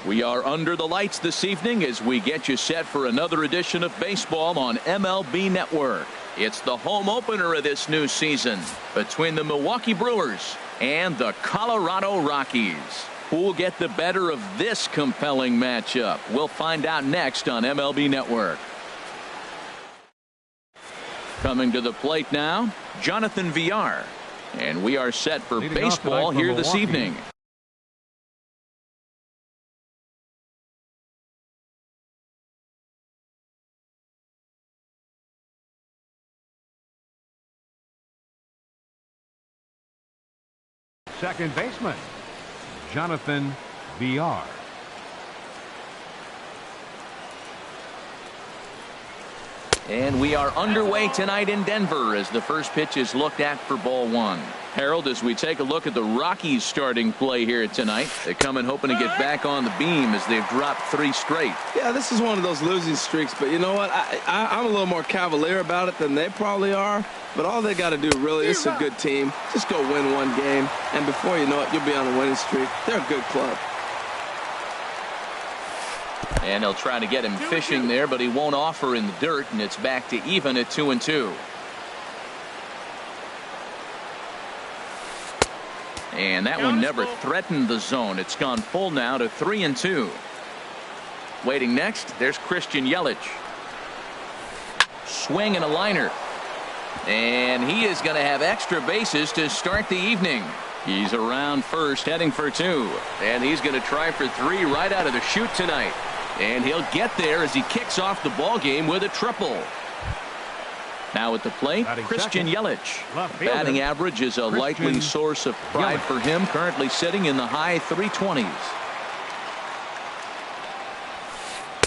We are under the lights this evening as we get you set for another edition of baseball on MLB Network. It's the home opener of this new season between the Milwaukee Brewers and the Colorado Rockies. Who will get the better of this compelling matchup? We'll find out next on MLB Network. Coming to the plate now, Jonathan Villar. And we are set for baseball here this evening. Second baseman, Jonathan Villar. And we are underway tonight in Denver as the first pitch is looked at for ball one. Harold, as we take a look at the Rockies starting play here tonight, they come in hoping to get back on the beam as they've dropped 3 straight. Yeah, this is one of those losing streaks, but you know what? I'm a little more cavalier about it than they probably are. But all they got to do really is a good team. Just go win one game, and before you know it, you'll be on a winning streak. They're a good club. And they'll try to get him fishing there, but he won't offer in the dirt, and it's back to even at 2-2. And that one never threatened the zone. It's gone full now to 3-2. Waiting next, there's Christian Yelich. Swing and a liner. And he is going to have extra bases to start the evening. He's around first, heading for 2. And he's going to try for 3 right out of the chute tonight. And he'll get there as he kicks off the ball game with a triple. Now at the plate, Christian Yelich. Batting average is a likely source of pride for him, currently sitting in the high 320s.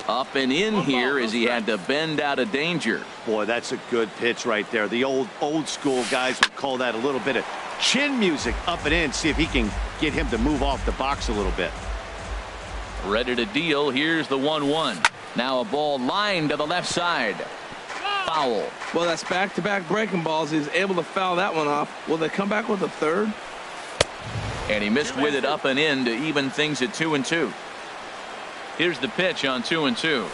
Up and in here as he had to bend out of danger. Boy, that's a good pitch right there. The old school guys would call that a little bit of chin music. Up and in, see if he can get him to move off the box a little bit. Ready to deal. Here's the 1-1. Now a ball lined to the left side. Foul. Well, that's back-to-back breaking balls. He's able to foul that one off. Will they come back with a third? And he missed with it up and in to even things at 2-2. Here's the pitch on 2-2.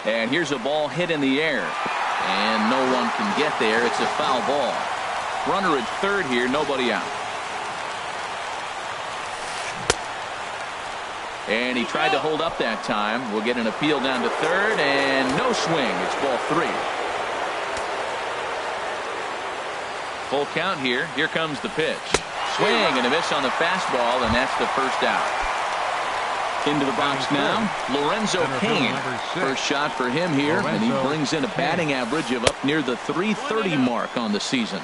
And here's a ball hit in the air. And no one can get there. It's a foul ball. Runner at third here, nobody out. And he tried to hold up that time. We'll get an appeal down to third, and no swing. It's ball 3. Full count here. Here comes the pitch. Swing and a miss on the fastball, and that's the first out. Into the box now, Lorenzo Cain. First shot for him here, and he brings in a batting average of up near the 330 mark on the season.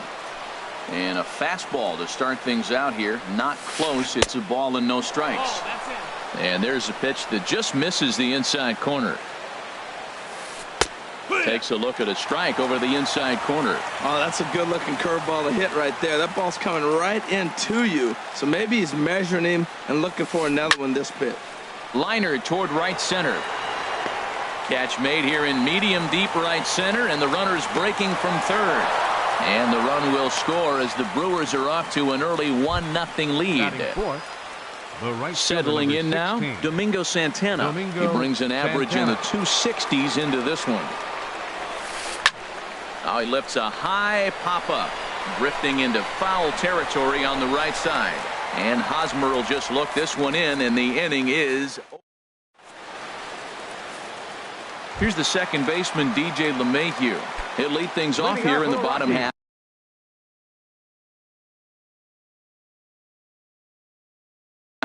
And a fastball to start things out here. Not close. It's a ball and no strikes. And there's a pitch that just misses the inside corner. Takes a look at a strike over the inside corner. Oh, that's a good looking curveball to hit right there. That ball's coming right into you. So maybe he's measuring him and looking for another one this pitch. Liner toward right center. Catch made here in medium deep right center, and the runner's breaking from third. And the run will score as the Brewers are off to an early 1-0 lead. Settling in now, Domingo Santana. He brings an average in the 260s into this one. Now he lifts a high pop-up, drifting into foul territory on the right side. And Hosmer will just look this one in, and the inning is. Here's the second baseman, DJ LeMahieu. He'll lead things off here in the bottom half.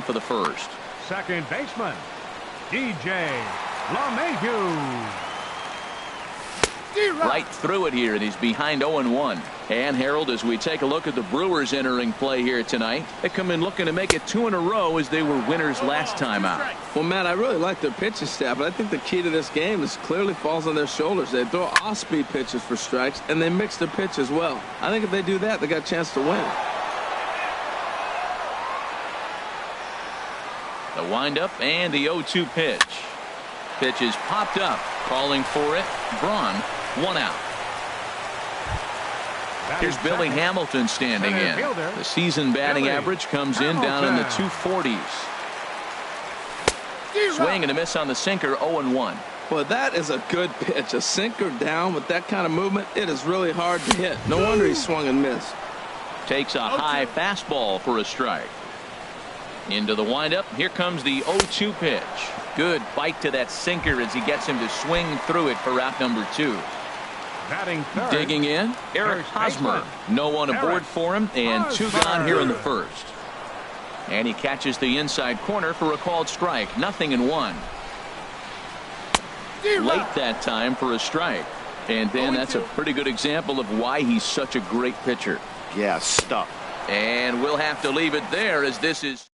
For the first. Second baseman, DJ LeMahieu. Right through it here, and he's behind 0-1. And Harold, as we take a look at the Brewers entering play here tonight, they come in looking to make it 2 in a row as they were winners last time out. Well, Matt, I really like their pitching staff, but I think the key to this game is clearly falls on their shoulders. They throw off-speed pitches for strikes, and they mix their pitch as well. I think if they do that, they got a chance to win. The windup and the 0-2 pitch. Pitch is popped up. Calling for it. Braun, 1 out. Here's Billy Hamilton standing in. The season batting average comes in down in the 240s. Swing and a miss on the sinker, 0-1. Well, that is a good pitch. A sinker down with that kind of movement, it is really hard to hit. No wonder he swung and missed. Takes a high fastball for a strike. Into the windup. Here comes the 0-2 pitch. Good bite to that sinker as he gets him to swing through it for out number 2. Batting third. Digging in, Eric Hosmer. No one aboard for him, and 2 gone here in the first. And he catches the inside corner for a called strike. 0-1. Late that time for a strike. And Dan, that's a pretty good example of why he's such a great pitcher. Yeah, stuck. And we'll have to leave it there as this is.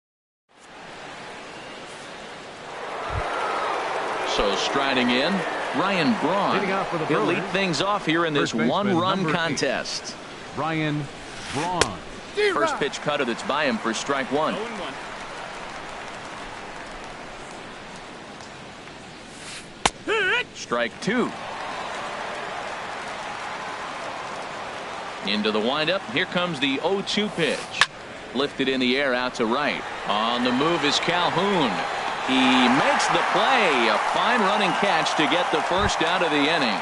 So striding in, Ryan Leading off for the Braun. He'll Brewers. lead things off here in this First baseman, one-run number 8. contest. Ryan Braun. First pitch cutter that's by him for strike 1. Strike 2. Into the windup. Here comes the 0-2 pitch. Lifted in the air out to right. On the move is Calhoun. He makes the play. A fine running catch to get the first out of the inning.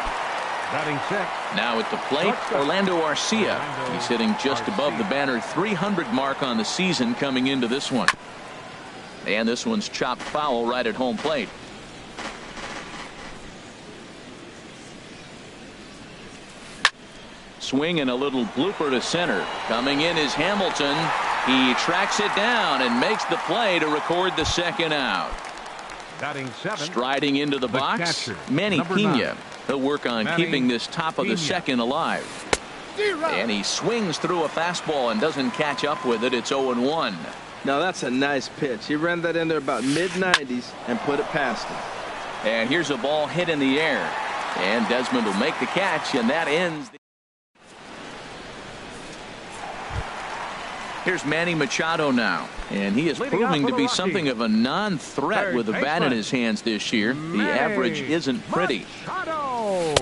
Batting sixth. Now at the plate, Orlando Arcia. He's hitting just above the banner 300 mark on the season coming into this one. And this one's chopped foul right at home plate. Swing and a little blooper to center. Coming in is Hamilton. He tracks it down and makes the play to record the second out. Batting seventh. Striding into the box, catcher, Manny number Pena. 9. He'll work on Manny keeping this top of the Pena. second alive. And he swings through a fastball and doesn't catch up with it. It's 0-1. Now that's a nice pitch. He ran that in there about mid-90s and put it past him. And here's a ball hit in the air. And Desmond will make the catch, and that ends. Here's Manny Machado now, and he is Leading proving off to for be the something Rockies. of a non-threat Third with a bat in baseman. his hands this year. The average isn't pretty. Machado.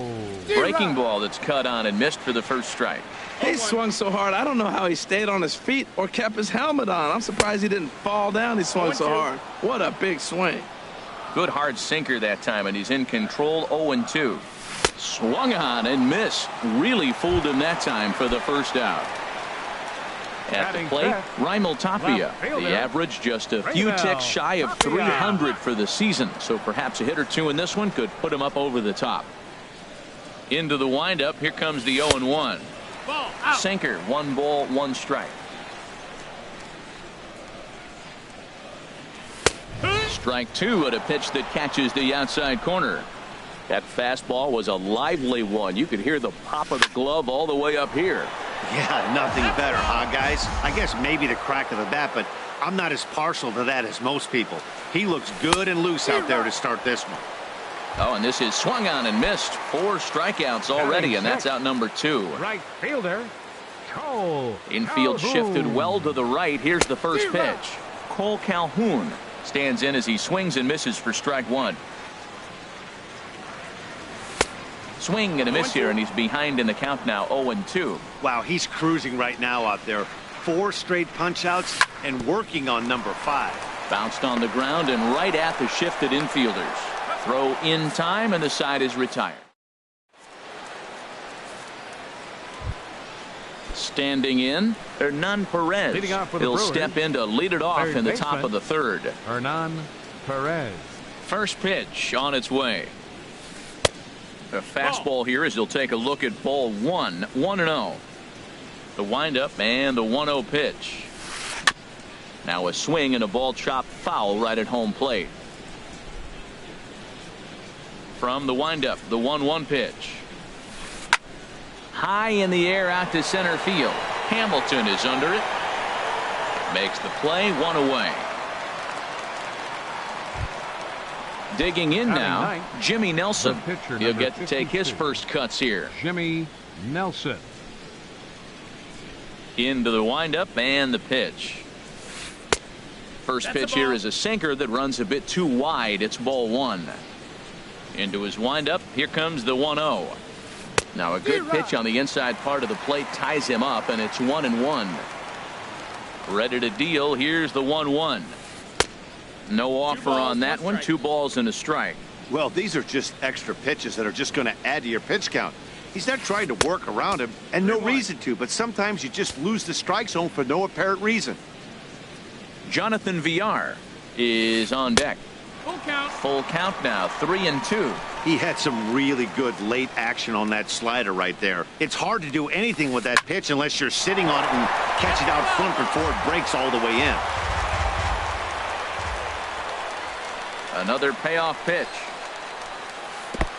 Breaking ball that's cut on and missed for the first strike. He swung so hard, I don't know how he stayed on his feet or kept his helmet on. I'm surprised he didn't fall down. He swung so hard. What a big swing. Good hard sinker that time, and he's in control. 0-2. Swung on and missed. Really fooled him that time for the first out. At the Batting plate, fifth, Raimel Tapia. left fielder, The average just a few Raimel ticks shy of Tapia. 300 for the season, so perhaps a hit or two in this one could put him up over the top. Into the windup, here comes the 0-1. Sinker, 1 ball, 1 strike. Strike 2 at a pitch that catches the outside corner. That fastball was a lively one. You could hear the pop of the glove all the way up here. Yeah, nothing better, huh, guys? I guess maybe the crack of the bat, but I'm not as partial to that as most people. He looks good and loose out there to start this one. Oh, and this is swung on and missed. 4 strikeouts already, and that's out number 2. Right fielder. Cole. Infield Calhoun. shifted well to the right. Here's the first pitch. Cole Calhoun stands in as he swings and misses for strike 1. Swing and a miss here, and he's behind in the count now, 0-2. Wow, he's cruising right now out there. 4 straight punch-outs and working on number 5. Bounced on the ground and right at the shifted infielders. Throw in time, and the side is retired. Standing in, Hernan Perez. Leading off for the He'll Brewers, step in to lead it off third in the top baseman, of the third. Hernan Perez. First pitch on its way. A fastball here as he'll take a look at ball 1. 1-0. The windup and the 1-0 pitch. Now a swing and a ball chopped foul right at home plate. From the windup, the 1-1 pitch. High in the air out to center field. Hamilton is under it. Makes the play, 1 away. Digging in Batting now, ninth, Jimmy Nelson. the pitcher, He'll number get to take his 56. first cuts here. Jimmy Nelson. Into the windup and the pitch. First pitch here is a sinker that runs a bit too wide. It's ball 1. Into his windup. Here comes the 1-0. Now a good pitch on the inside part of the plate ties him up, and it's 1-1. Ready to deal. Here's the 1-1. No offer on that one. 2 balls and a strike. Well, these are just extra pitches that are just going to add to your pitch count. He's not trying to work around him, and no reason to, but sometimes you just lose the strike zone for no apparent reason. Jonathan Villar is on deck. Full count. Full count now, 3-2. He had some really good late action on that slider right there. It's hard to do anything with that pitch unless you're sitting on it and catch it out front before it breaks all the way in. Another payoff pitch.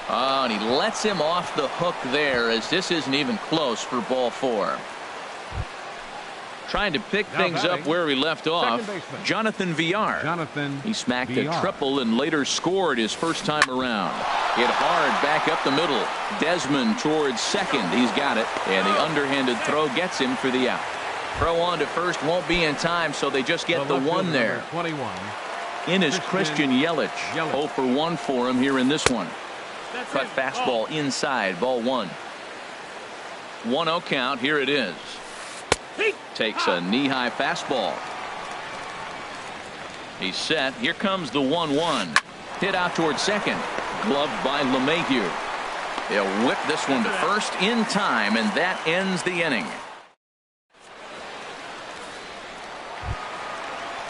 Oh, and he lets him off the hook there, as this isn't even close for ball 4. Trying to pick things up where we left off. Jonathan Villar. He smacked a triple and later scored his first time around. Hit hard back up the middle. Desmond towards second. He's got it. And the underhanded throw gets him for the out. Throw on to first won't be in time, so they just get the 1 there. 21. In is Christian Yelich. 0 for 1 for him here in this one. Cut fastball inside, ball 1. 1-0 count. Here it is. Takes a knee-high fastball. He's set. Here comes the 1-1. Hit out towards second. Gloved by LeMahieu. They'll whip this one to first in time, and that ends the inning.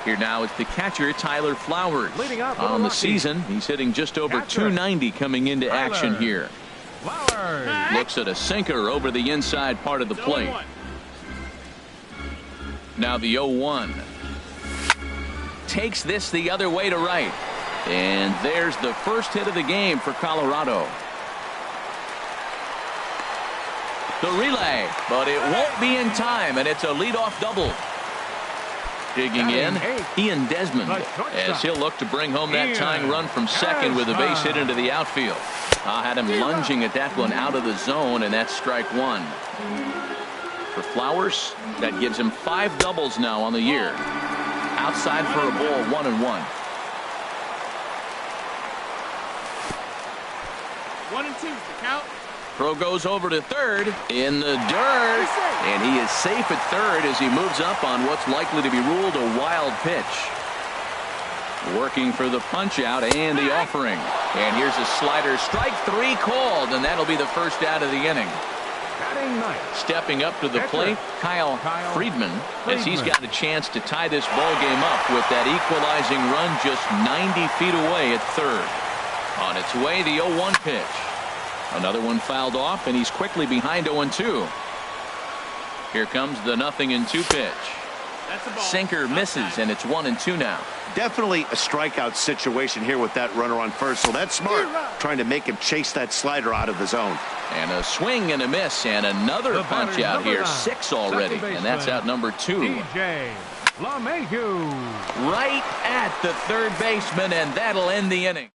Here now is the catcher, Tyler Flowers. On the season, he's hitting just over 290 coming into action here. Looks at a sinker over the inside part of the plate. Now the 0-1. Takes this the other way to right. And there's the first hit of the game for Colorado. The relay, but it won't be in time, and it's a leadoff double. Digging in, Ian Desmond, as he'll look to bring home that tying run from second with a base hit into the outfield. Had him lunging at that one out of the zone, and that's strike 1. For Flowers, that gives him 5 doubles now on the year. Outside for a ball, 1-1. 1-2, the count. Throw goes over to third in the dirt, and he is safe at third as he moves up on what's likely to be ruled a wild pitch. Working for the punch out and the offering. And here's a slider, strike 3 called, and that'll be the first out of the inning. Stepping up to the plate, Kyle Friedman, as he's got a chance to tie this ball game up with that equalizing run just 90 feet away at third. On its way, the 0-1 pitch. Another one fouled off, and he's quickly behind 0-2. Here comes the 0-2 pitch. Sinker misses, and it's 1-2 now. Definitely a strikeout situation here with that runner on first, so that's smart. Trying to make him chase that slider out of the zone. And a swing and a miss, and another punch out here. 6 already, and that's out number 2. DJ LeMahieu. Right at the third baseman, and that'll end the inning.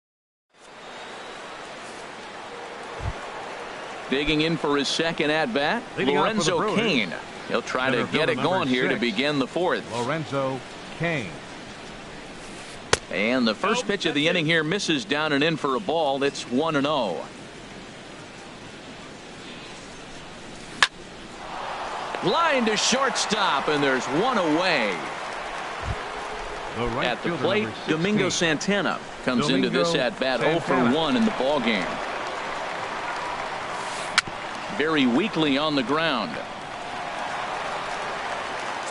Digging in for his second at-bat, Lorenzo Cain. He'll try to get it going here to begin the 4th. Lorenzo Cain. And the first pitch of the inning here misses down and in for a ball. It's 1-0. Line to shortstop, and there's one away. At the plate, Domingo Santana comes into this at-bat 0 for 1 in the ball game. Very weakly on the ground.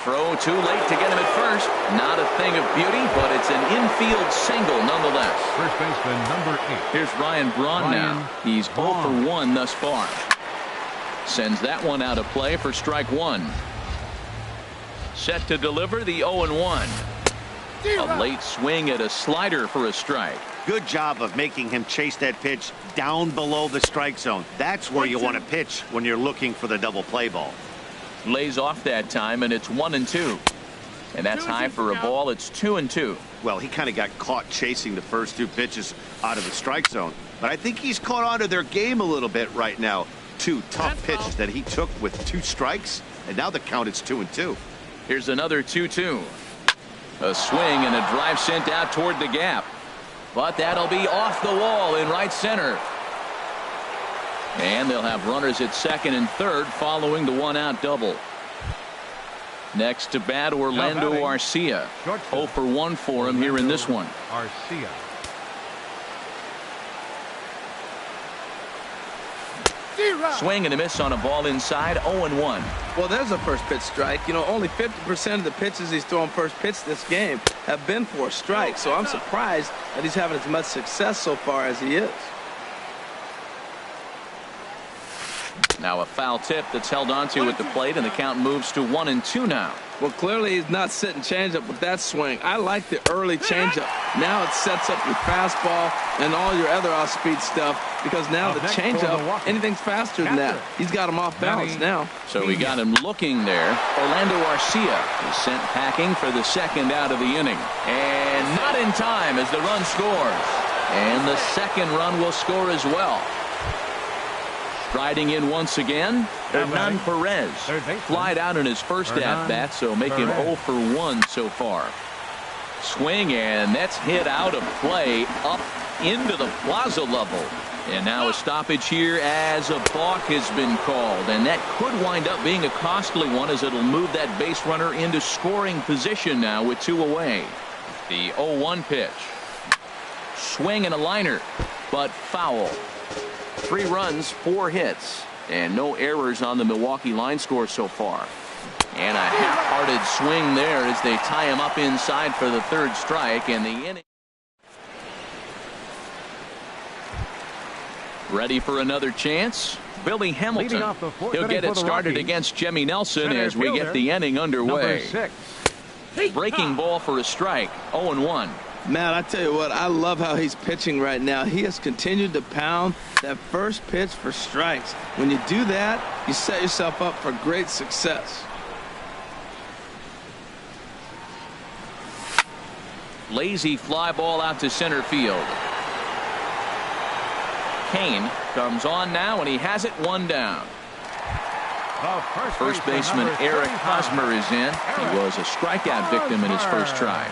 Throw too late to get him at first. Not a thing of beauty, but it's an infield single nonetheless. First baseman number 8. Here's Ryan Braun now. He's 0 for 1 thus far. Sends that one out of play for strike 1. Set to deliver the 0-1. A late swing at a slider for a strike. Good job of making him chase that pitch down below the strike zone. That's where you want to pitch when you're looking for the double play ball. Lays off that time, and it's 1-2. And that's high for a ball. It's 2-2. Well, he kind of got caught chasing the first 2 pitches out of the strike zone. But I think he's caught on to their game a little bit right now. 2 tough pitches that he took with 2 strikes, and now the count is 2-2. Here's another 2-2. A swing and a drive sent out toward the gap. But that'll be off the wall in right center. And they'll have runners at second and third following the 1-out double. Next to bat, Orlando Arcia. 0 for 1 for him here in this one. Arcia. Swing and a miss on a ball inside. 0-1. Well, there's a first pitch strike. You know, only 50% of the pitches he's throwing first pitch this game have been for a strike. So I'm surprised that he's having as much success so far as he is. Now a foul tip that's held onto at the plate, and the count moves to 1-2 now. Well, clearly he's not sitting changeup with that swing. I like the early changeup. Now it sets up your fastball and all your other off-speed stuff, because now the changeup, anything's faster than that. He's got him off balance now. So we got him looking there. Orlando Arcia is sent packing for the second out of the inning. And not in time as the run scores. And the second run will score as well. Striding in once again, Hernan Perez. Flied out in his first at-bat, so make him 0 for 1 so far. Swing, and that's hit out of play up into the plaza level. And now a stoppage here as a balk has been called. And that could wind up being a costly one, as it'll move that base runner into scoring position now with 2 away. The 0-1 pitch. Swing and a liner, but foul. 3 runs, 4 hits, and no errors on the Milwaukee line score so far. And a half-hearted swing there as they tie him up inside for the 3rd strike, and the inning. Ready for another chance? Billy Hamilton. He'll get it started against Jimmy Nelson as we get the inning underway. Breaking ball for a strike. 0-1. Matt, I tell you what, I love how he's pitching right now. He has continued to pound that first pitch for strikes. When you do that, you set yourself up for great success. Lazy fly ball out to center field. Kane comes on now, and he has it 1 down. First baseman Eric Hosmer is in. He was a strikeout victim in his first try.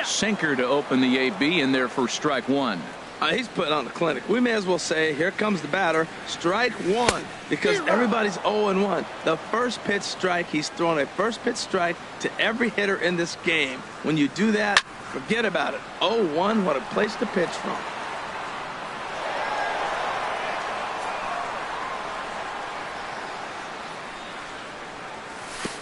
Sinker to open the AB in there for strike 1. He's putting on the clinic. We may as well say, here comes the batter, strike 1, because everybody's 0-1. The first pitch strike, he's throwing a first pitch strike to every hitter in this game. When you do that, forget about it. 0-1, what a place to pitch from.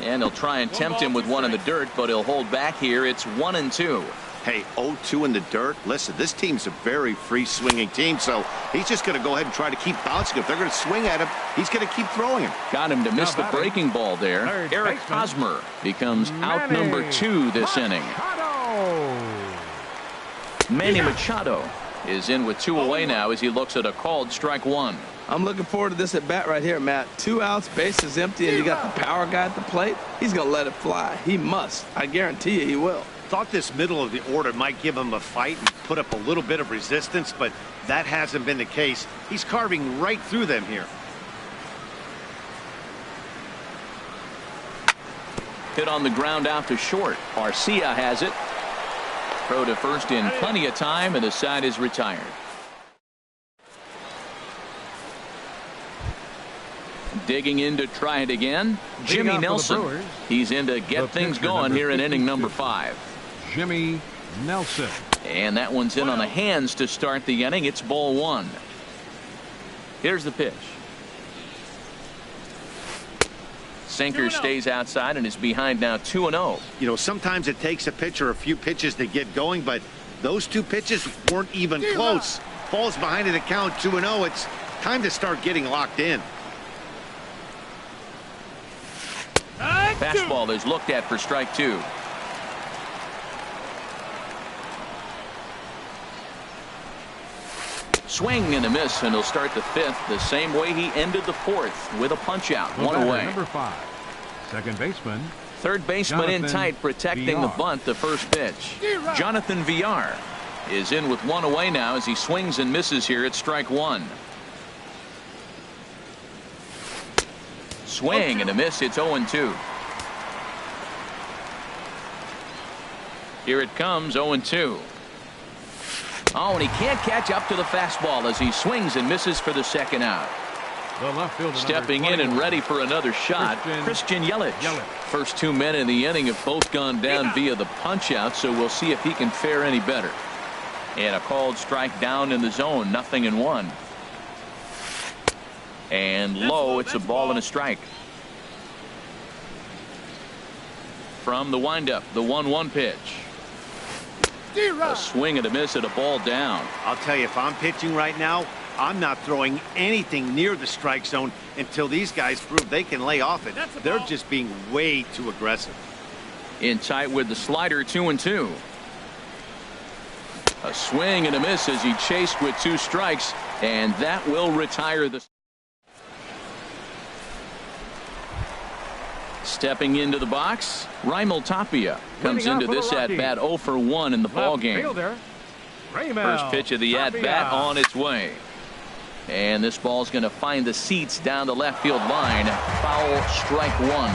And he'll try and tempt him with one in the dirt, but he'll hold back here. It's 1-2. Hey, 0-2 in the dirt. Listen, this team's a very free-swinging team, so he's just going to go ahead and try to keep bouncing. If they're going to swing at him, he's going to keep throwing him. Got him to miss the breaking ball there. Eric Hosmer becomes out number 2 this inning. Manny Machado is in with 2 away now as he looks at a called strike 1. I'm looking forward to this at bat right here, Matt. 2 outs, base is empty, and you got the power guy at the plate. He's going to let it fly. He must. I guarantee you he will. Thought this middle of the order might give him a fight and put up a little bit of resistance, but that hasn't been the case. He's carving right through them here. Hit on the ground out to short. Arcia has it. Throw to first in plenty of time, and the side is retired. Digging in to try it again, Jimmy Nelson. He's in to get things going here in inning number 5. Jimmy Nelson. And that one's in on the hands to start the inning. It's ball 1. Here's the pitch. Sinker stays outside and is behind now 2-0. You know, sometimes it takes a pitcher a few pitches to get going, but those 2 pitches weren't even close. Falls behind at a count 2-0. It's time to start getting locked in. Fastball is looked at for strike 2. Swing and a miss, and he'll start the 5th the same way he ended the 4th with a punch out. 1 away. Number 5, second baseman. Third baseman in tight, protecting the bunt. The first pitch. Jonathan Villar is in with 1 away now as he swings and misses here at strike 1. Swing and a miss. It's 0-2. Here it comes, 0-2. Oh, and he can't catch up to the fastball as he swings and misses for the second out. The left fielder, Stepping in and ready for another shot, Christian Yelich. First 2 men in the inning have both gone down via the punch out, so we'll see if he can fare any better. And a called strike down in the zone, 0-1. And low, it's a ball and a strike. From the windup, the 1-1 pitch. A swing and a miss at a ball down. I'll tell you, if I'm pitching right now, I'm not throwing anything near the strike zone until these guys prove they can lay off it. They're just being way too aggressive. In tight with the slider, 2-2. A swing and a miss as he chased with 2 strikes, and that will retire the. Stepping into the box, Raimel Tapia comes into this at-bat 0 for 1 in the ballgame. First pitch of the at-bat on its way. And this ball's going to find the seats down the left field line. Foul, strike 1.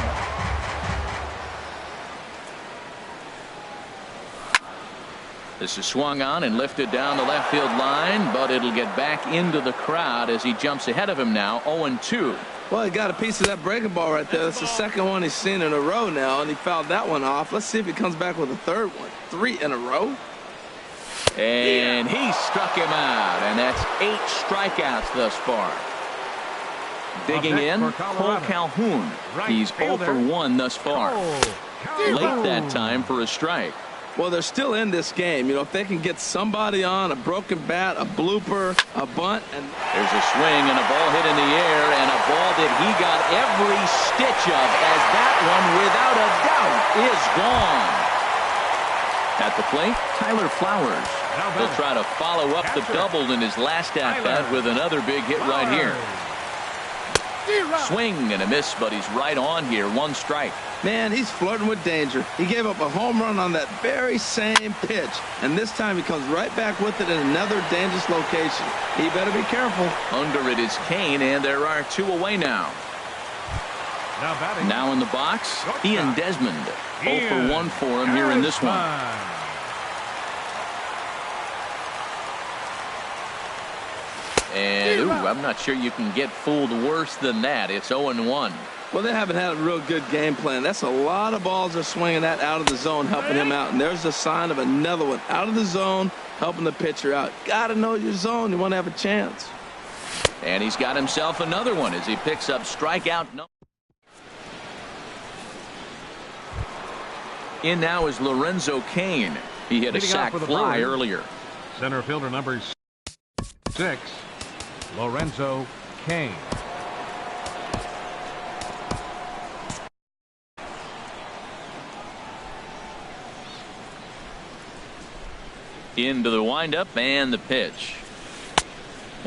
This is swung on and lifted down the left field line, but it'll get back into the crowd as he jumps ahead of him now, 0-2. Well, he got a piece of that breaking ball right there. That's the second one he's seen in a row now, and he fouled that one off. Let's see if he comes back with a third one. 3 in a row. And he struck him out, and that's 8 strikeouts thus far. Digging in, Cole Calhoun. He's 0 for 1 thus far. Late that time for a strike. Well, they're still in this game. You know, if they can get somebody on, a broken bat, a blooper, a bunt, and there's a swing and a ball hit in the air, and a ball that he got every stitch of, as that one, without a doubt, is gone. At the plate, Tyler Flowers. He'll try to follow up the double in his last at-bat with another big hit right here. Swing and a miss, but he's right on here. 1 strike. Man, he's flirting with danger. He gave up a home run on that very same pitch, and this time he comes right back with it in another dangerous location. He better be careful. Under it is Kane, and there are 2 away now. Now in the box, Ian Desmond. 0 for 1 for him here in this one. And, I'm not sure you can get fooled worse than that. It's 0-1. Well, they haven't had a real good game plan. That's a lot of balls they're swinging at out of the zone, helping him out. And there's a sign of another one out of the zone, helping the pitcher out. Got to know your zone. You want to have a chance. And he's got himself another one as he picks up strikeout number. In now is Lorenzo Cain. He hit a sac fly earlier. Center fielder number 6, Lorenzo Cain. Into the windup and the pitch.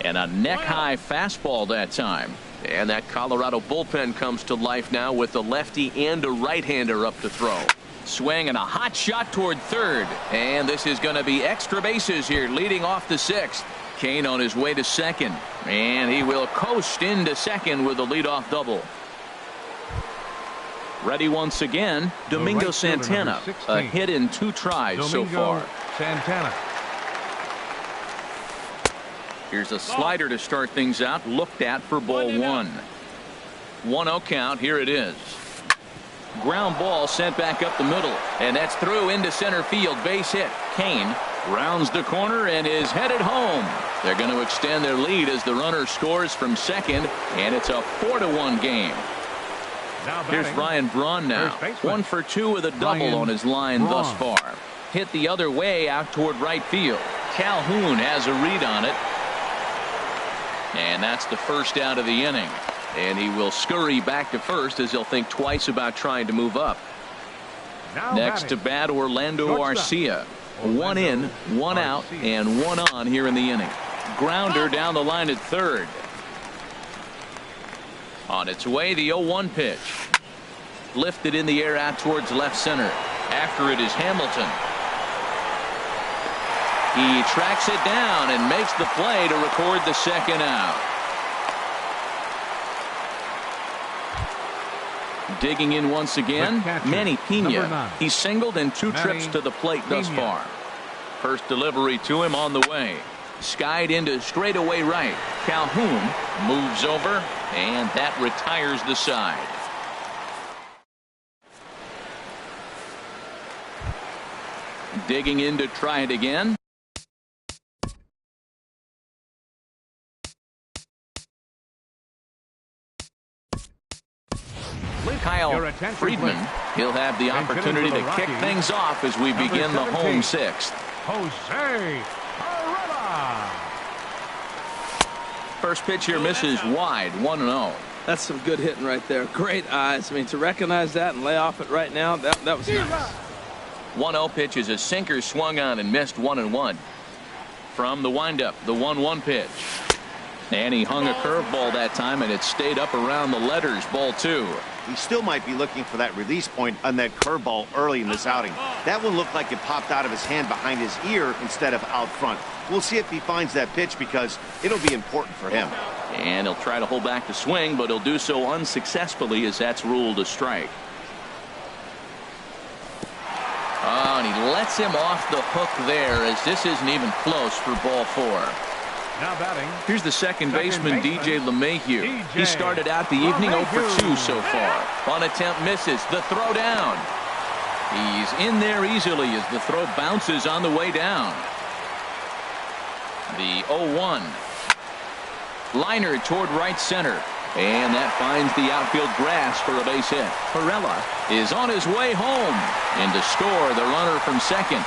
And a neck-high fastball that time. And that Colorado bullpen comes to life now with a lefty and a right-hander up to throw. Swing and a hot shot toward third. And this is going to be extra bases here leading off the 6th. Cain on his way to second. And he will coast into second with a leadoff double. Ready once again, Domingo Santana. A hit in 2 tries so far. Santana. Here's a slider to start things out. Looked at for ball 1. 1-0 count. Here it is. Ground ball sent back up the middle. And that's through into center field. Base hit. Cain rounds the corner and is headed home. They're going to extend their lead as the runner scores from second. And it's a 4-1 game. Here's Ryan Braun now. 1 for 2 with a double on his line thus far. Hit the other way out toward right field. Calhoun has a read on it. And that's the first out of the inning. And he will scurry back to first as he'll think twice about trying to move up. Next to bat, Orlando Arcia. 1 in, 1 out, and 1 on here in the inning. Grounder down the line at third. On its way, the 0-1 pitch. Lifted in the air out towards left center. After it is Hamilton. He tracks it down and makes the play to record the second out. Digging in once again, Manny Pena. He singled in 2 trips to the plate thus far. First delivery to him on the way. Skied into straightaway right. Calhoun moves over, and that retires the side. Digging in to try it again. Kyle Friedman, he'll have the opportunity to kick things off as we begin the home sixth. Jose Ureta. First pitch here misses wide, 1-0. That's some good hitting right there. Great eyes. I mean, to recognize that and lay off it right now, that was nice. 1-0 pitch is a sinker swung on and missed 1-1. From the windup, the 1-1 pitch. And he hung a curveball that time, and it stayed up around the letters. Ball 2. He still might be looking for that release point on that curveball early in this outing. That one looked like it popped out of his hand behind his ear instead of out front. We'll see if he finds that pitch because it'll be important for him. And he'll try to hold back the swing, but he'll do so unsuccessfully as that's ruled a strike. Oh, and he lets him off the hook there as this isn't even close for ball 4. Now batting. Here's the second baseman, DJ LeMahieu. He started out the evening 0 for 2 so far. On attempt misses. The throw down. He's in there easily as the throw bounces on the way down. The 0-1. Liner toward right center. And that finds the outfield grass for a base hit. Perella is on his way home. And to score the runner from second.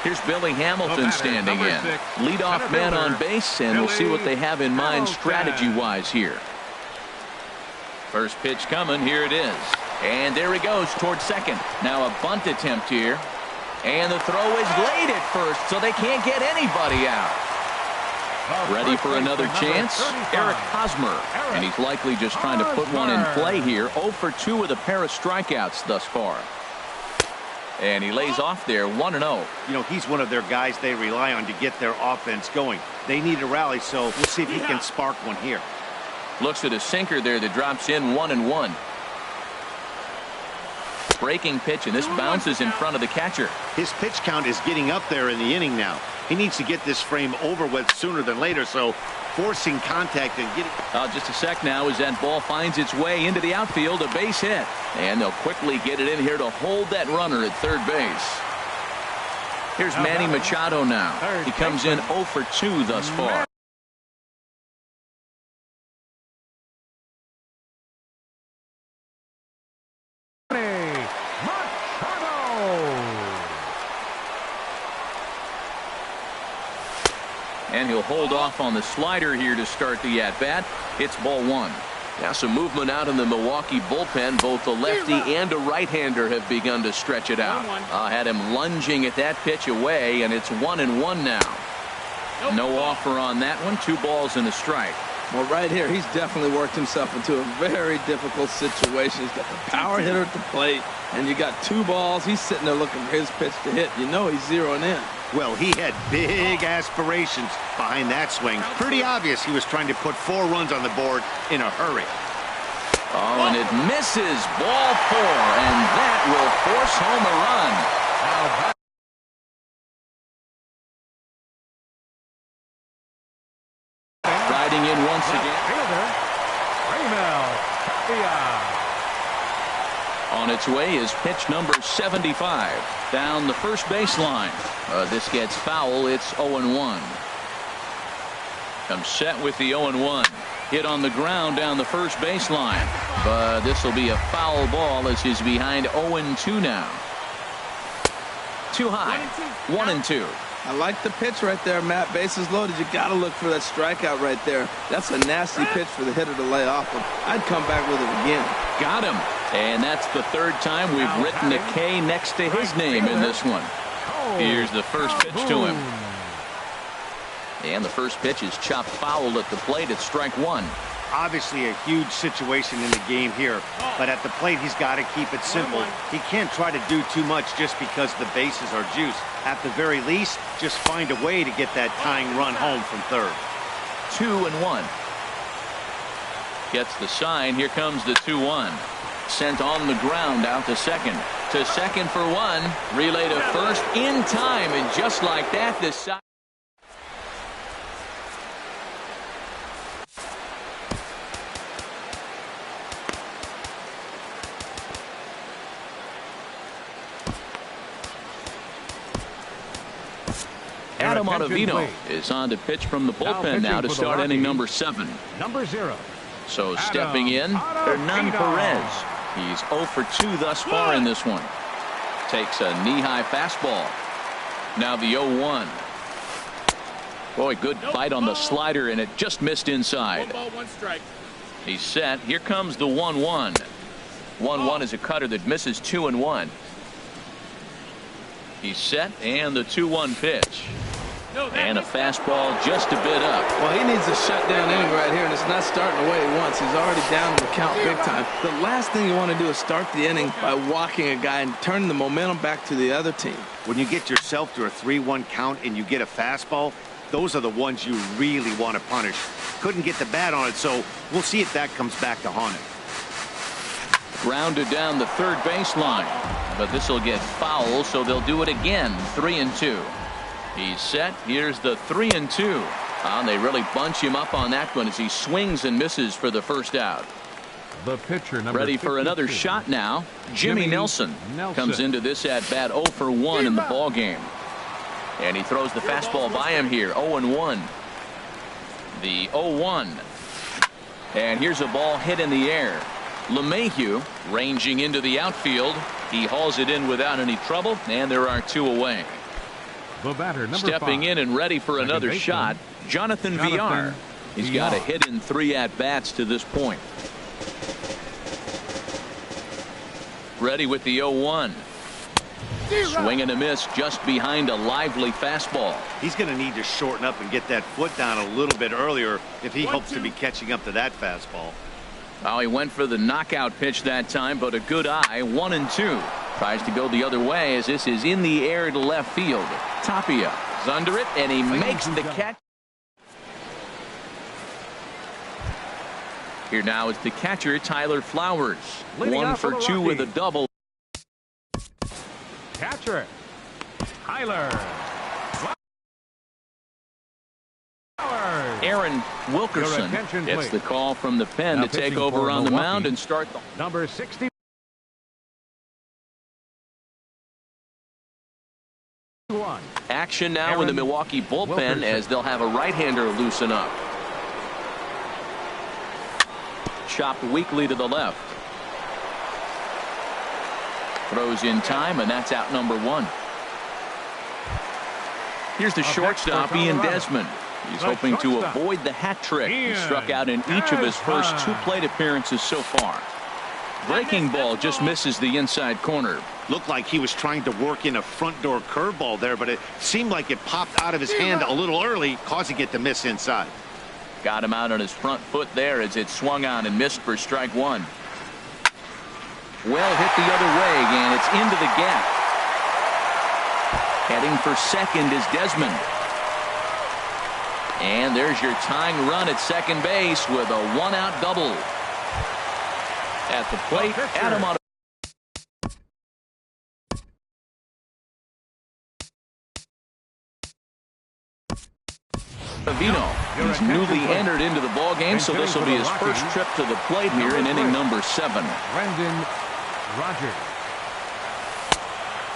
Here's Billy Hamilton standing in. Leadoff man on base, and we'll see what they have in mind strategy-wise here. First pitch coming. Here it is. And there he goes towards second. Now a bunt attempt here. And the throw is late at first, so they can't get anybody out. Ready for another chance? Eric Hosmer. And he's likely just trying to put one in play here. 0 for 2 with a pair of strikeouts thus far. And he lays off there, 1-0. You know, he's one of their guys they rely on to get their offense going. They need a rally, so we'll see if he can spark one here. Looks at a sinker there that drops in 1-1. Breaking pitch, and this bounces in front of the catcher. His pitch count is getting up there in the inning now. He needs to get this frame over with sooner than later, so forcing contact and getting... Just a sec now as that ball finds its way into the outfield, a base hit. And they'll quickly get it in here to hold that runner at third base. Here's Manny Machado now. He comes in 0 for 2 thus far. And he'll hold off on the slider here to start the at-bat. It's ball 1. Now some movement out in the Milwaukee bullpen. Both a lefty and a right-hander have begun to stretch it out. Had him lunging at that pitch away, and it's 1-1 now. No offer on that one. 2 balls and a strike. Well, right here, he's definitely worked himself into a very difficult situation. He's got the power hitter at the plate, and you got 2 balls. He's sitting there looking for his pitch to hit. You know he's zeroing in. Well, he had big aspirations behind that swing. Pretty obvious he was trying to put 4 runs on the board in a hurry. Oh, and it misses. Ball 4, and that will force home a run. Riding in once again. On its way is pitch number 75 down the first baseline. This gets foul. It's 0-1. Comes set with the 0-1. Hit on the ground down the first baseline, but this will be a foul ball as he's behind 0-2 now. Too high. 1-2. I like the pitch right there, Matt. Bases loaded. You got to look for that strikeout right there. That's a nasty pitch for the hitter to lay off. I'd come back with it again. Got him. And that's the 3rd time we've written a K next to his name in this one. Here's the first pitch to him. And the first pitch is chopped foul at the plate. It's strike 1. Obviously a huge situation in the game here, but at the plate he's got to keep it simple. He can't try to do too much just because the bases are juiced. At the very least, just find a way to get that tying run home from third. 2-1. Gets the sign. Here comes the 2-1. Sent on the ground out to second. To second for one. Relay to first in time, and just like that, this side. Adam Ottavino is on to pitch from the bullpen now to start inning number 7. Number 0. So stepping in, Hernan Perez. He's 0 for 2 thus far in this one. Takes a knee-high fastball. Now the 0-1. Boy, good bite on the slider, and it just missed inside. 1 ball, 1 strike. He's set. Here comes the 1-1. 1-1 is a cutter that misses 2-1. He's set, and the 2-1 pitch. And a fastball just a bit up. Well, he needs a shutdown inning right here, and it's not starting the way he wants. He's already down in the count big time. The last thing you want to do is start the inning by walking a guy and turning the momentum back to the other team. When you get yourself to a 3-1 count and you get a fastball, those are the ones you really want to punish. Couldn't get the bat on it, so we'll see if that comes back to haunt him. Grounded down the third baseline, but this will get foul, so they'll do it again. 3-2. He's set. Here's the 3-2. They really bunch him up on that one as he swings and misses for the first out. The pitcher, number ready for 52. Another shot now. Jimmy Nelson comes into this at bat 0 for 1 in the ball game, and he throws the fastball by him here. 0-1. The 0-1, and here's a ball hit in the air. LeMahieu ranging into the outfield. He hauls it in without any trouble, and there are 2 away. The batter, number Stepping 5. in and ready for Second another baseman, shot, Jonathan Villar. He's got a hit in 3 at-bats to this point. Ready with the 0-1. Swing and a miss just behind a lively fastball. He's going to need to shorten up and get that foot down a little bit earlier if he hopes to be catching up to that fastball. Oh, he went for the knockout pitch that time, but a good eye. 1-2. Tries to go the other way as this is in the air to left field. Tapia is under it, and he makes the catch. Here now is the catcher, Tyler Flowers. 1 for 2 with a double. Catcher, Tyler Flowers. Aaron Wilkerson gets the call from the pen Now to take pitching over for on the Milwaukee. mound and start the Number 60. action now in the Aaron Milwaukee bullpen Wilkerson. as they'll have a right-hander loosen up. Chopped weakly to the left. Throws in time, and that's out number 1. Here's the shortstop, Ian Desmond. He's hoping to avoid the hat trick. He struck out in each of his first 2 plate appearances so far. Breaking ball just misses the inside corner. Looked like he was trying to work in a front door curveball there, but it seemed like it popped out of his hand a little early, causing it to miss inside. Got him out on his front foot there as it swung on and missed for strike 1. Well hit the other way, and it's into the gap. Heading for second is Desmond. And there's your tying run at second base with a 1-out double. At the plate, Adam Ottavino. He's newly entered into the ball game, so this will be his first trip to the plate here in inning number 7. Brendan Rodgers.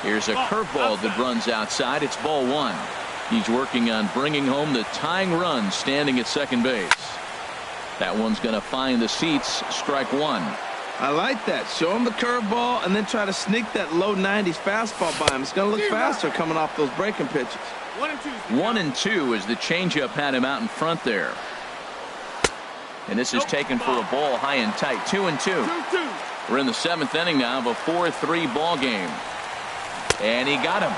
Here's a curveball that runs outside. It's ball 1. He's working on bringing home the tying run standing at second base. That one's going to find the seats. Strike 1. I like that. Show him the curveball and then try to sneak that low 90s fastball by him. It's going to look faster coming off those breaking pitches. 1-2 as the changeup had him out in front there. And this is taken for a ball high and tight. 2-2. We're in the 7th inning now of a 4-3 ball game. And he got him.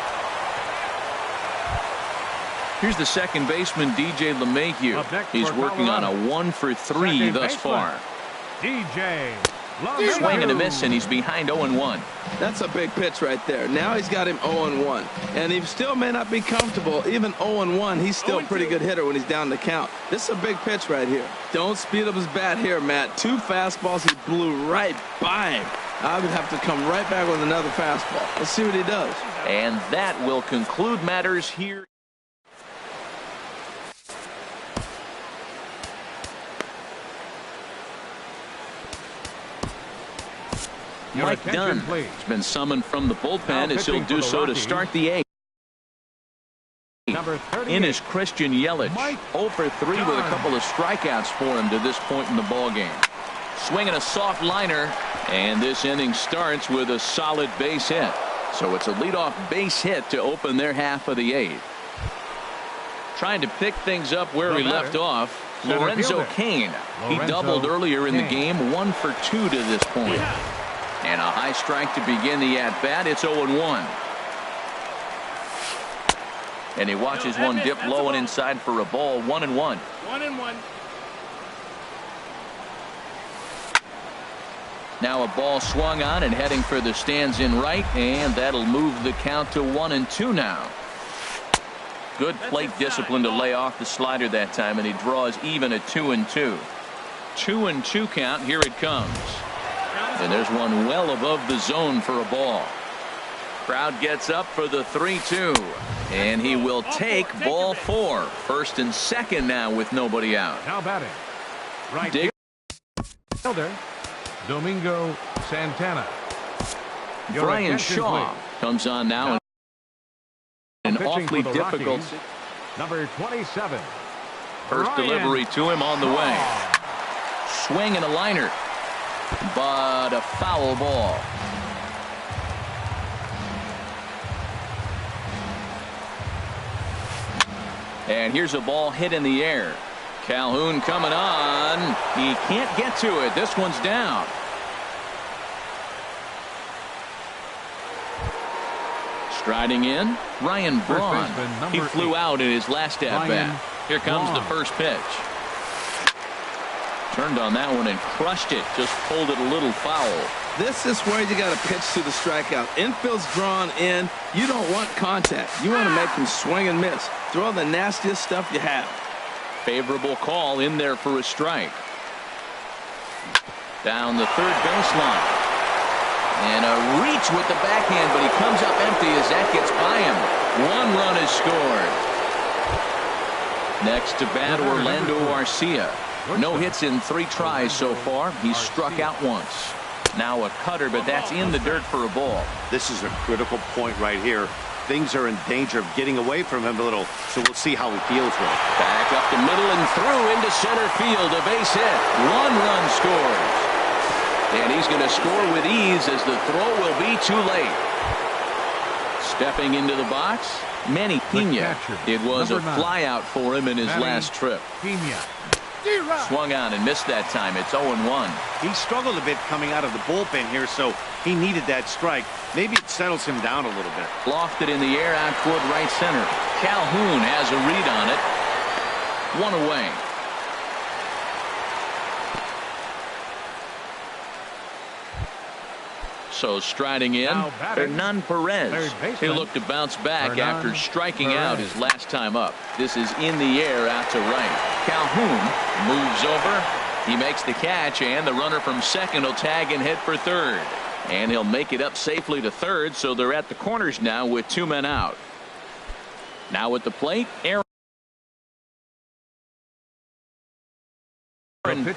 Here's the second baseman, DJ LeMahieu. He's working on a 1 for 3 thus far. DJ Swing and a miss, and he's behind 0-1. That's a big pitch right there. Now he's got him 0-1. And he still may not be comfortable. Even 0-1, he's still a pretty good hitter when he's down the count. This is a big pitch right here. Don't speed up his bat here, Matt. 2 fastballs he blew right by him. I would have to come right back with another fastball. Let's see what he does. And that will conclude matters here. Mike Dunn has been summoned from the bullpen as he'll do so to start the eighth. In is Christian Yelich, 0 for 3 with a couple of strikeouts for him to this point in the ballgame. Swinging a soft liner, and this inning starts with a solid base hit. So it's a leadoff base hit to open their half of the eighth. Trying to pick things up where he left off, Lorenzo Cain. He doubled earlier in the game, 1 for 2 to this point. And a high strike to begin the at-bat. It's 0-1. And he watches one dip low and inside for a ball. 1-1. 1-1. Now a ball swung on and heading for the stands in right, and that'll move the count to 1-2 now. Good plate discipline to lay off the slider that time, and he draws even at 2-2. 2-2 count. Here it comes. And there's one well above the zone for a ball. Crowd gets up for the 3-2. And he will take ball 4. First and second now with nobody out. Now batting. Right fielder, Domingo Santana. Brian Shaw comes on now. An awfully difficult. Number 27. First delivery to him on the way. Swing and a liner. But a foul ball. And here's a ball hit in the air. Calhoun coming on. He can't get to it. This one's down. Striding in, Ryan Braun. He flew out in his last at-bat. Here comes the first pitch. Turned on that one and crushed it. Just pulled it a little foul. This is where you got to pitch to the strikeout. Infield's drawn in. You don't want contact. You want to make him swing and miss. Throw the nastiest stuff you have. Favorable call in there for a strike. Down the third baseline. And a reach with the backhand, but he comes up empty as that gets by him. 1 run is scored. Next to bat, Orlando Arcia. No hits in 3 tries so far. He's struck out once. Now a cutter, but that's in the dirt for a ball. This is a critical point right here. Things are in danger of getting away from him a little, so we'll see how he feels with it. Back up the middle and through into center field. A base hit. 1 run scores. And he's going to score with ease as the throw will be too late. Stepping into the box, Manny Pena. It was a flyout for him in his last trip. Swung on and missed that time. It's 0-1. He struggled a bit coming out of the bullpen here, so he needed that strike. Maybe it settles him down a little bit. Lofted in the air out toward right center. Calhoun has a read on it. 1 away. So striding in, Hernan Perez. He looked to bounce back after striking out his last time up. This is in the air out to right. Calhoun moves over. He makes the catch, and the runner from second will tag and head for third. And he'll make it up safely to third, so they're at the corners now with 2 men out. Now at the plate, Aaron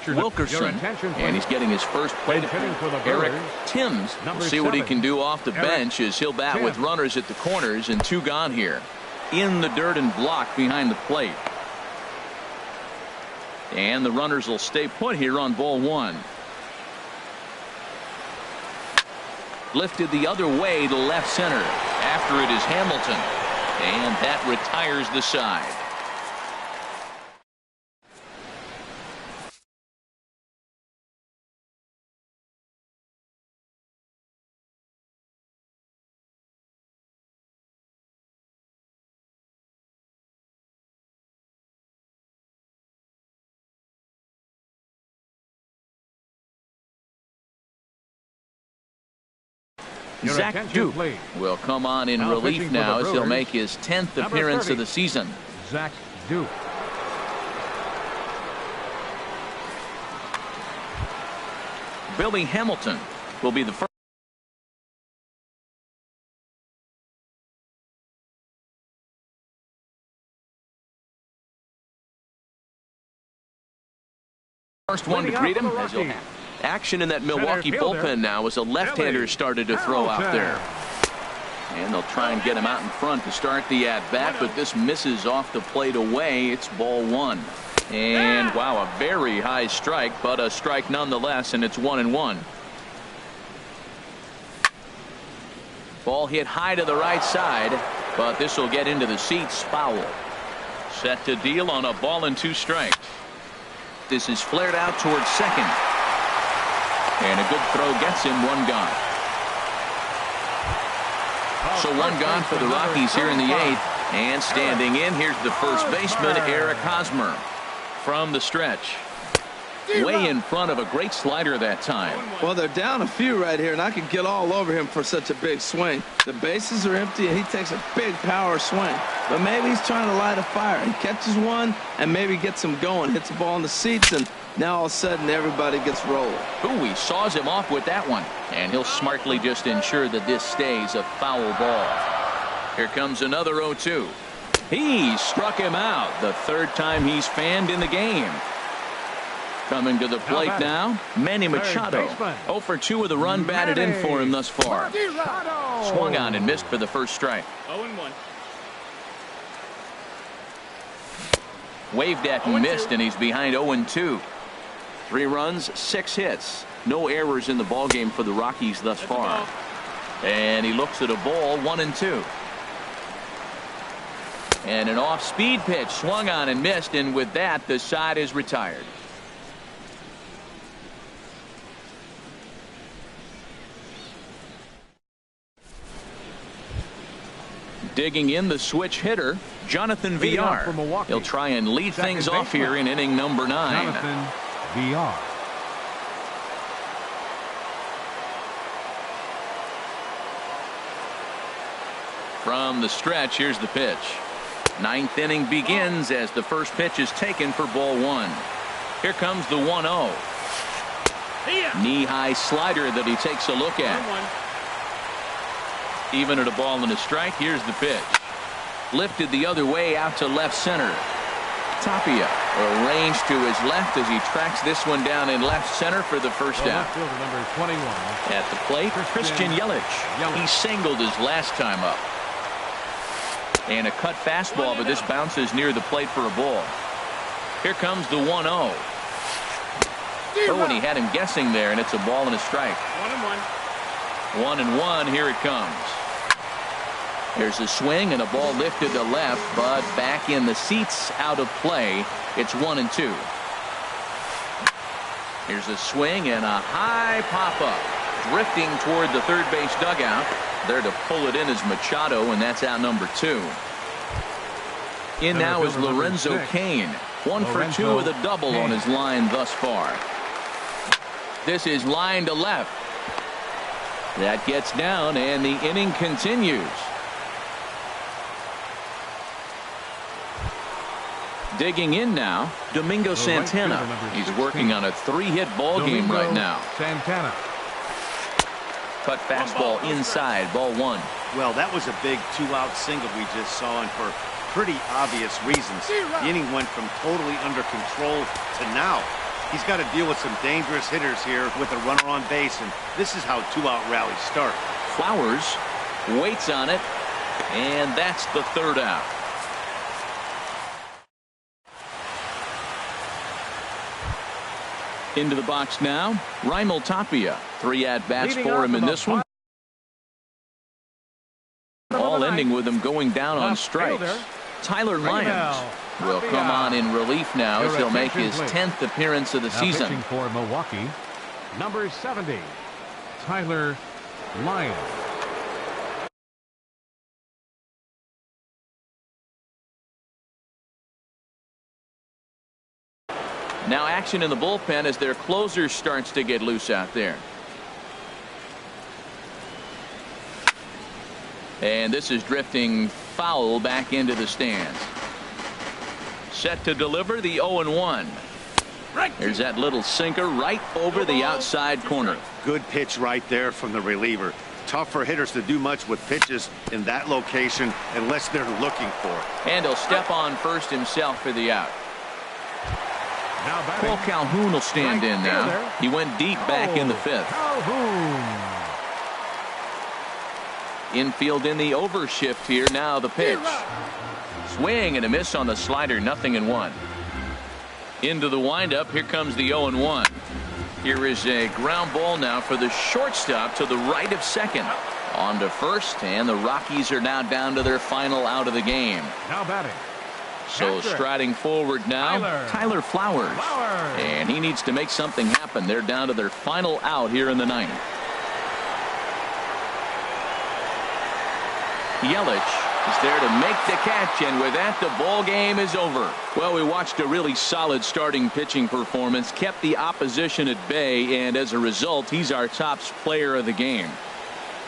Wilkerson, and he's getting his first plate appearance. Eric Timms, we'll see what he can do off the bench as he'll bat with runners at the corners and 2 gone here. In the dirt and blocked behind the plate. And the runners will stay put here on ball 1. Lifted the other way to left center. After it is Hamilton. And that retires the side. Zach Duke will come on in relief now as he'll make his 10th appearance of the season. Zach Duke. Billy Hamilton will be the first. First one to greet him as he'll have action in that Milwaukee bullpen now as a left-hander started to throw out there. And they'll try and get him out in front to start the at-bat, but this misses off the plate away. It's ball one. And wow, a very high strike, but a strike nonetheless, and it's 1-1. Ball hit high to the right side, but this will get into the seats. Foul. Set to deal on a ball and 2 strikes. This is flared out towards second. And a good throw gets him. 1 gone. So 1 gone for the Rockies here in the 8th. And standing in, here's the first baseman, Eric Hosmer. From the stretch. Way in front of a great slider that time. Well, they're down a few right here, and I could get all over him for such a big swing. The bases are empty, and he takes a big power swing. But maybe he's trying to light a fire. He catches one and maybe gets him going, hits the ball in the seats, and now all of a sudden everybody gets rolling. Ooh, he saws him off with that one. And he'll smartly just ensure that this stays a foul ball. Here comes another 0-2. He struck him out. The 3rd time he's fanned in the game. Coming to the plate now, Manny Machado. 0 for 2 with a run batted in for him thus far. Swung on and missed for the first strike. 0-1. Waved at and missed, and he's behind 0-2. 3 runs, 6 hits. No errors in the ballgame for the Rockies thus far. And he looks at a ball, 1-2. And an off-speed pitch swung on and missed, and with that, the side is retired. Digging in the switch hitter, Jonathan Villar. He'll try and lead things off here in inning number 9. Jonathan Villar. From the stretch, here's the pitch. 9th inning begins as the first pitch is taken for ball 1. Here comes the 1-0. Knee-high slider that he takes a look at. Even at a ball and a strike, here's the pitch. Lifted the other way out to left center. Tapia arranged to his left as he tracks this one down in left center for the first out. Number 21. At the plate, Christian Yelich. He singled his last time up. And a cut fastball, but this bounces near the plate for a ball. Here comes the 1-0. Oh, and he had him guessing there, and it's a ball and a strike. 1-1. 1-1, here it comes. There's a swing and a ball lifted to left, but back in the seats, out of play. It's 1-2. Here's a swing and a high pop-up. Drifting toward the third base dugout. There to pull it in is Machado, and that's out number 2. In now is Lorenzo Cain. 1 for 2 with a double on his line thus far. This is line to left. That gets down, and the inning continues. Digging in now, Domingo Santana. He's working on a 3-hit ball game right now. Santana. Cut fastball inside, ball 1. Well, that was a big 2-out single we just saw, and for pretty obvious reasons. The inning went from totally under control to now. He's got to deal with some dangerous hitters here with a runner on base, and this is how 2-out rallies start. Flowers waits on it, and that's the 3rd out. Into the box now, Raimel Tapia. 3 at-bats for him in this one. All ending with him going down on strikes. Tyler Lyons will come on in relief now as he'll make his 10th appearance of the season. Pitching for Milwaukee, number 70, Tyler Lyons. Now action in the bullpen as their closer starts to get loose out there. And this is drifting foul back into the stands. Set to deliver the 0-1. There's that little sinker right over the outside corner. Good pitch right there from the reliever. Tough for hitters to do much with pitches in that location unless they're looking for it. And he'll step on first himself for the out. Now batting. Paul Calhoun will stand Right in now. fielder. He went deep back in the fifth. Calhoun. Infield in the overshift here. Now the pitch. Swing and a miss on the slider. 0-1. Into the windup. Here comes the 0-1. Here is a ground ball now for the shortstop to the right of second. On to first, and the Rockies are now down to their final out of the game. Now batting. So Catcher. striding forward now, Tyler Flowers. And he needs to make something happen. They're down to their final out here in the ninth. Yelich is there to make the catch, and with that, the ball game is over. Well, we watched a really solid starting pitching performance, kept the opposition at bay, and as a result, he's our top player of the game.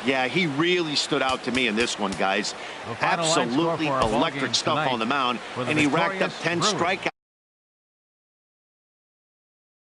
Yeah, he really stood out to me in this one, guys. The final line score Absolutely for our ball electric game stuff tonight on the mound, for the and he racked up victorious 10 Brewers. strikeouts.